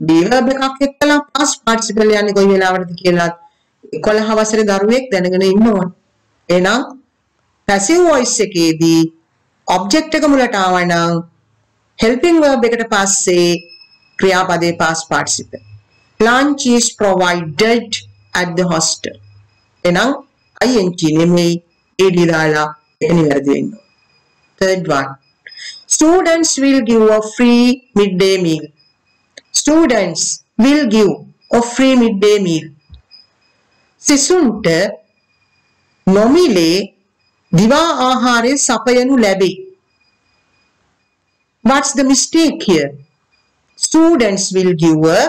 be verb එකක් එක්කලා past participle යන්නේ කොයි වෙලාවටද කියලා 11 වසරේ දරුවෙක් දැනගෙන ඉන්න ඕන. එහෙනම් passive voice එකේදී object එක මුලට ආවා නම් helping verb එකට පස්සේ ක්‍රියාපදයේ past participle. Lunch is provided at the hostel. එහෙනම් ing නෙමෙයි ad දාලා ඒක නිවැරදි වෙන්න ඕන. Third one. Students will give a free midday meal. Students will give a free midday meal. සිසුන්ට නොමිලේ දිවා ආහාරය සපයනු ලැබේ. What's the mistake here? Students will give a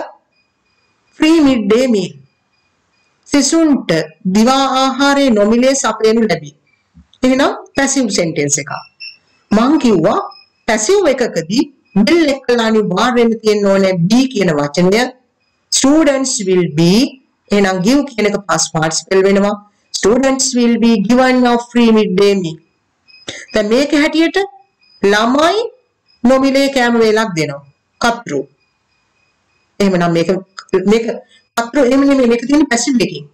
free midday meal. සිසුන්ට දිවා ආහාරය නොමිලේ සපයනු ලැබේ. එහෙනම් passive sentence එක. මං කිව්වා passive එකකදී will එක්කලා අනිවාර්යයෙන්ම තියෙන්න ඕනේ be කියන වචනය. Students will be එහෙනම් give කියන එක past participle වෙනවා. Students will be given a free midday meal. දැන් මේක හැටියට ළමයි නොමිලේ කෑම වේලක් දෙනවා. කත්රු. එහෙමනම් මේක කත්රු එහෙම නෙමෙයි මේක තියෙන්නේ passive එකකින්.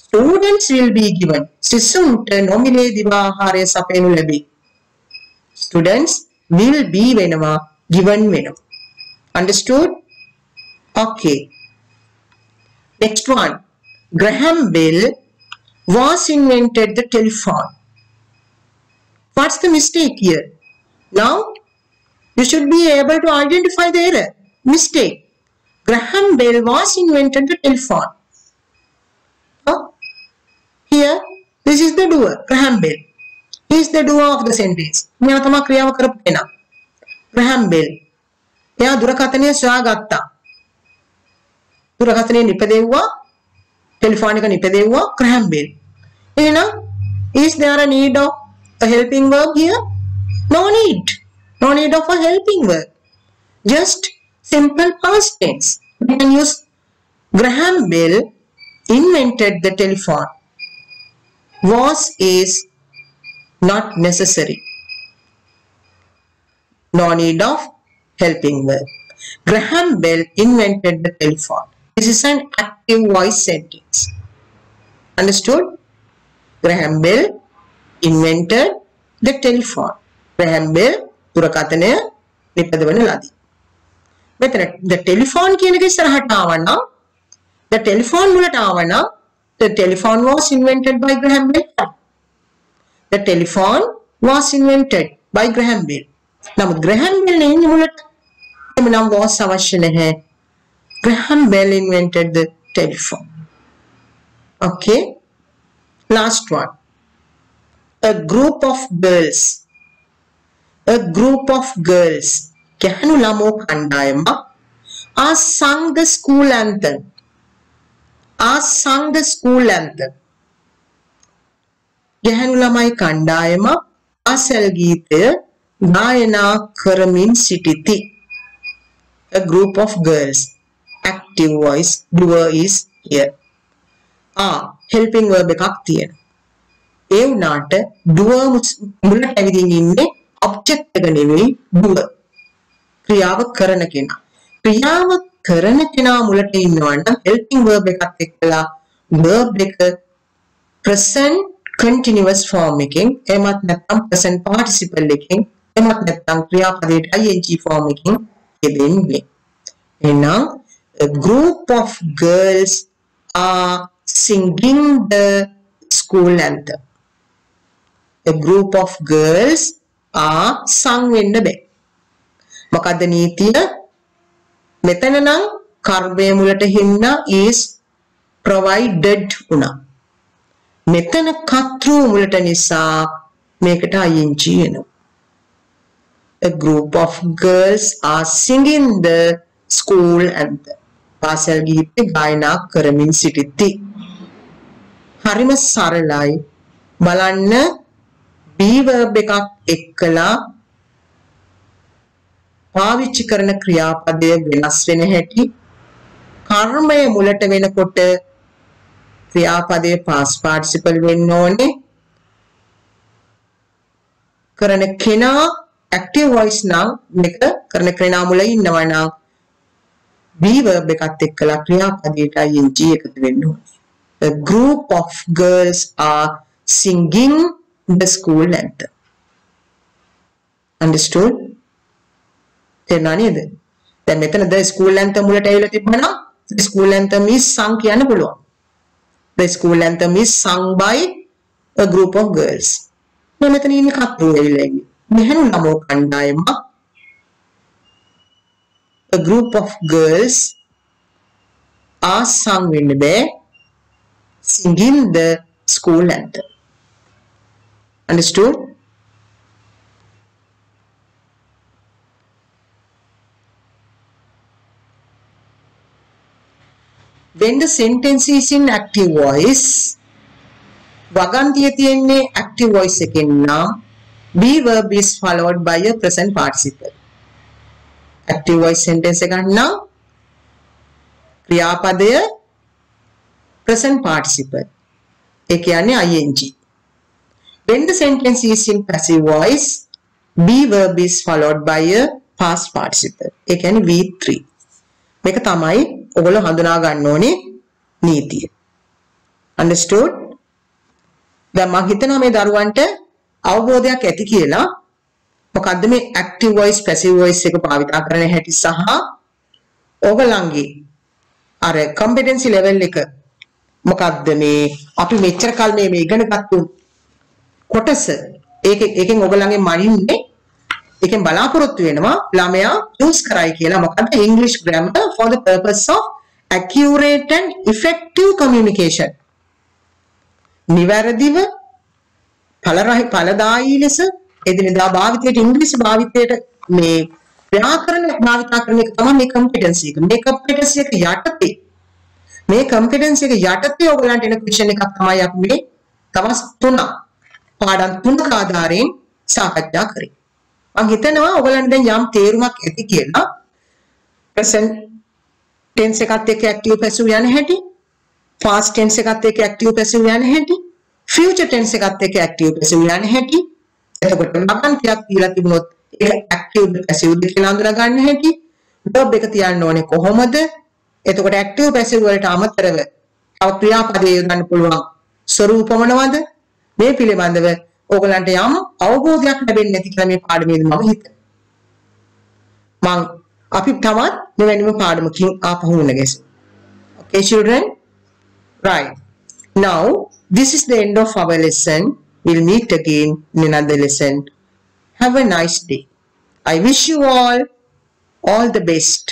Students will be given. සිසුන්ට නොමිලේ දිවා ආහාරය සපයනු ලැබේ. Students will be වෙනවා given වෙනවා. Understood? Okay. Next one. Graham Bell was invented the telephone. What's the mistake here? Now you should be able to identify the error. Mistake. Graham Bell was invented the telephone. Here, this is the doer, Graham Bell. He is the doer of the sentence. මෙයා තමයි ක්‍රියාව කරපු කෙනා. Graham Bell. එයා දුරකථනය සොයාගත්තා. දුරකථනය නිපදෙව්වා. Telephone එක නිපදෙව්වා Graham Bell. එහෙනම් is there a need of a helping verb here? No need. No need of a helping verb. Just simple past tense. We can use Graham Bell invented the telephone. Was is not necessary. No need of helping verb. Graham Bell invented the telephone. This is an active voice sentence. Understood? Graham Bell invented the telephone. Graham Bell දුරකථනය නිපදවන ලදී. මෙතන the telephone කියන එක ඉස්සරහට ආවනම් the telephone වලට ආවනම් the telephone was invented by Graham Bell. The telephone was invented by Graham Bell. නමුත් Graham Bell නේ ඉන්නේ මුලට. එමනම් was අවශ්‍ය නැහැ. Graham Bell invented the telephone. Okay. Last one. A group of girls. A group of girls. ගැහැණු ළමෝ කණ්ඩායමක් sang the school anthem. sang the school anthem. ගැහැණු ළමයි කණ්ඩායමක් පාසල් ගීතය ගායනා කරමින් සිටිති. A group of girls. Active voice. Doer is here. helping verb එකක් තියෙනවා. ඒ වුණාට doer මුලට ඇවිදින් ඉන්නේ object එක නෙවෙයි doer. ක්‍රියාව කරන කෙනා. ක්‍රියාව කරන කෙනා මුලට ඉන්නවා නම් helping verb එකත් එක්කලා verb එක present continuous form එකෙන් එමත් නැත්නම් present participle එකෙන් එමත් නැත්නම් ක්‍රියාපදයට ing form එකෙන් යෙදෙන්නේ. එහෙනම් a group of girls are singing the school anthem. A group of girls are sung වෙන්න බෑ. මොකද්ද නීතිය? මෙතන නම් කර්මය මුලට හින්නා is provided වුණා. මෙතන කර්තෘ මුලට නිසා මේකට ing එනවා. A group of girls are singing the school anthem. පාසල් ගීතය ගායනා කරමින් සිටිති. හරිම සරලයි. බලන්න be verb එකක් එක්කලා පාවිච්චි කරන ක්‍රියාපදය වෙනස් වෙන හැටි කර්මය මුලට වෙනකොට ක්‍රියාපදයේ past participle වෙන්න ඕනේ. කරන කෙනා active voice නම් මේක කරන කෙනා මුල ඉන්නවා නම් be verb එකත් එක්කලා ක්‍රියාපදයට ing එකතු වෙන්න ඕනේ. A group of girls are singing the school anthem. Understood? තේරුණා නේද? දැන් මෙතන the school anthem මුලට ඇවිල්ලා තිබ්බනම් the school anthem is sung කියන්න පුළුවන්. The school anthem is sung by a group of girls. මෙතන ඉන්නේ කප්පු ඇවිල්ලා ඉන්නේ. මෙහෙණු ළමෝ කණ්ඩායමක් a group of girls are sung වෙන්න බෑ singing the school anthem. Understood? When the sentence is in active voice, වගන්තිය තියෙන්නේ active voice එකෙන් නම් be verb is followed by a present participle. Active voice sentence එකක් නම් ක්‍රියාපදය present participle. ඒ කියන්නේ ing. When the sentence is in passive voice, be verb is followed by a past participle. ඒ කියන්නේ V3. මේක තමයි ඔයගොල්ලෝ හඳුනා ගන්න ඕනේ නීතිය. Understood? දැන් මම හිතනවා මේ දරුවන්ට අවබෝධයක් ඇති කියලා. මොකද්ද මේ active voice passive voice එක භාවිත කරන හැටි සහ ඔයගලන්ගේ අර competency level එක මොකද්ද මේ අපි මෙච්චර කල් මේ ඉගෙන ගත්තු කොටස ඒකෙන් ඔයගලන්ගේ මනින්නේ ඒකෙන් බලාපොරොත්තු වෙනවා ළමයා use කරයි කියලා. මොකද්ද English grammar for the purpose of accurate and effective communication. නිවැරදිව ඵලදායී ලෙස එදිනෙදා භාවිතයට ඉංග්‍රීසි භාවිතයට මේ ව්‍යාකරණ භාවිත කරන එක තමයි මේ competency එක. මේ competency එක යටතේ මේ competency එක යටතේ ඔයගලන්ට එන question එකක් තමයි අපි මේ දවස් 3 පාඩම් 3ක ආධාරයෙන් සාකච්ඡා කරේ. මම හිතනවා ඔයගලන්ට දැන් යම් තේරුමක් ඇති කියලා. present tense එකත් එක්ක active passive යන හැටි, past tense එකත් එක්ක active passive යන හැටි, future tense එකත් එක්ක active passive යන හැටි. එතකොට වගන්තියක් කියලා තිබුණොත් ඒක active passive කියලා අඳුනා ගන්න හැටි, verb එක තියන්න ඕනේ කොහොමද? එතකොට active passive වලට අමතරව තව ක්‍රියාපදයේ යොදන්න පුළුවන් ස්වරූප මොනවද? මේ පිළිබඳව ඕගලන්ට යම් අවබෝධයක් ලැබෙන්නේ නැති කියලා මේ පාඩමේදී මම හිතනවා. අපි තවත් මෙවැනිම පාඩමකින් ආපහු මුණ ගැසෙමු. Okay children? Right. Now this is the end of our lesson. We'll meet again in another lesson. Have a nice day. I wish you all the best.